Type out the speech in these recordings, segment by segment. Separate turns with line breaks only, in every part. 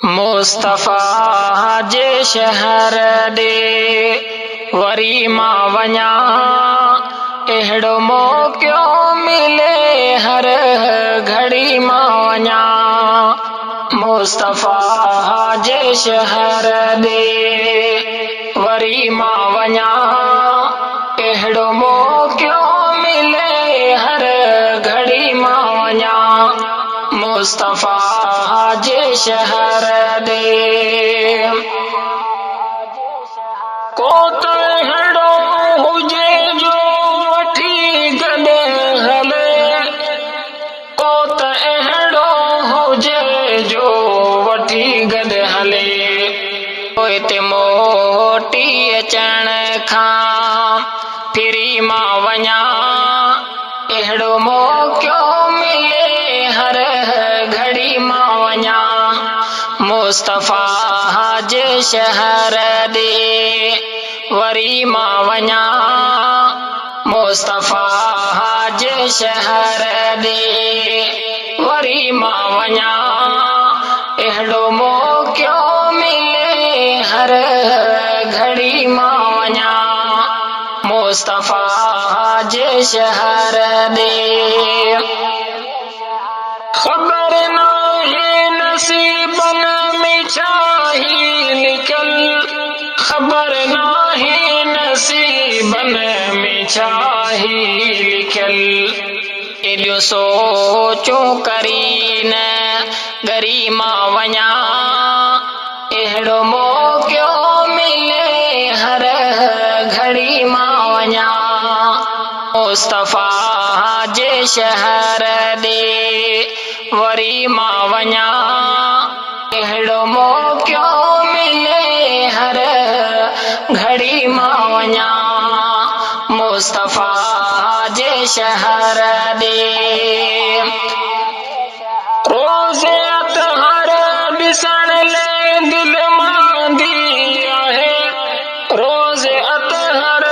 मुस्तफ़ा जे शहर ॾे वरी मां वञा, अहिड़ो मौक़ो मिले हर घड़ी मां वञा। मुस्तफ़ा जे शहर ॾे वरी मां वञा, अहिड़ो मौक़ो मिले हर घड़ी मां वञा। मुस्तफ़ा जे शहर ॾे को त अहिड़ो हुजे जो वठी गॾु हले, को त अहिड़ो हुजे जो वठी गॾु हले। हिते मोटी अचण खां फिरी मां वञा, अहिड़ो मौक़ो मिले हर घड़ी मां वञा। मुस्तफ़ा जे शहर ॾे वरी मां वञा, मुस्तफ़ा जे शहर ॾे वरी मां वञा। अहिड़ो मौक़ो मिले हर घड़ी मां वञा। मुस्तफ़ा जे शहर ॾे ख़बर नाहे नसीबन में छा ही लिखल, ख़बर नाहे नसीबन में छा ही लिखल। एॾियूं सोचूं करी न गरी मां वञा, अहिड़ो मौक़ो मिले हर घड़ी मां वञा। मुस्तफ़ा जे शहर ॾे वरी मां वञा, अहिड़ो मौक़ो मिले हर घड़ी मां वञा। मुस्तफ़ा जे शहर ॾे रोज़े अतहर ॾिसण लाइ दिलि मांदी आहे, रोज़े अतहर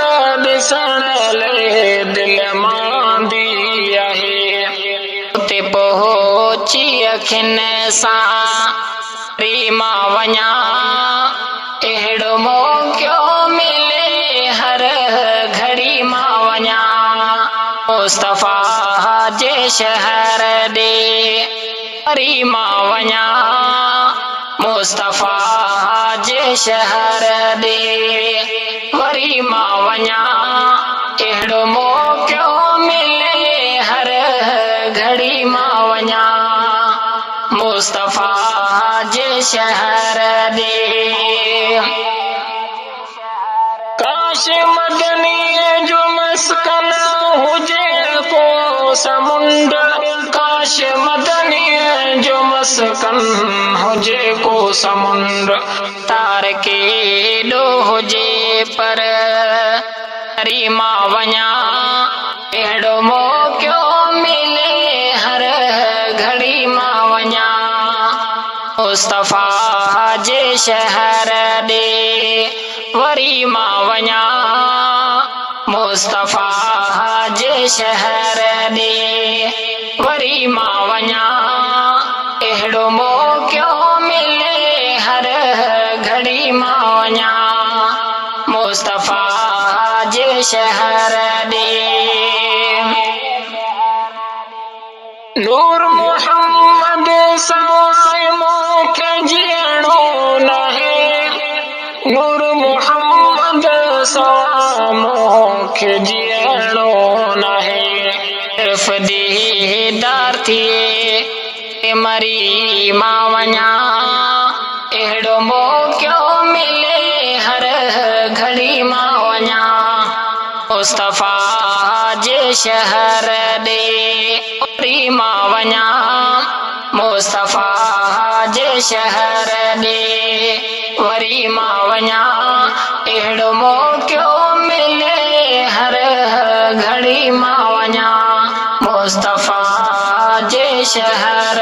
ॾिसण लाइ दिलि मांदी आहे। उते पहुची अखियुनि सां वरी मां वञा, अहिड़ो मौक़ो मिले हर घड़ी मां वञा। मुस्तफ़ा जे शहर ॾे वरी मां वञा, मुस्तफ़ा जे शहर ॾे वरी मां वञा। अहिड़ो मौक़ो मिले हर घड़ी मां वञा। मुस्तफ़ा जे शहर ॾे काश मदनीअ जो मस्कन हुजे को समुंड, काश मदनीअ जो मस्कन हुजे को समुंड। तार केॾो हुजे पर वरी मां वञा, अहिड़ो मौक़ो मिले हर घड़ी मां वञा। मुस्तफ़ा जे शहर ॾे वरी मां वञा, मुस्तफ़ा जे शहर ॾे वरी मां वञा। अहिड़ो मौक़ो मिले हर घड़ी मां वञा। मुस्तफ़ा जे शहर ॾे नूर मोहम्मद सवाइ मूंखे जीअणो नाहे, नूर मोहम्मद सवाइ मूंखे जीअणो नाहे। सिर्फ़ दीदार थिए मरी मां वञा, अहिड़ो मौक़ो मिले हर घड़ी मां वञा। मुस्तफ़ा जे शहर ॾे वरी मां वञा, मुस्तफ़ा जे शहर ॾे वरी मां वञा। अहिड़ो मौक़ो मिले हर घड़ी मां वञा। मुस्तफ़ा जे शहर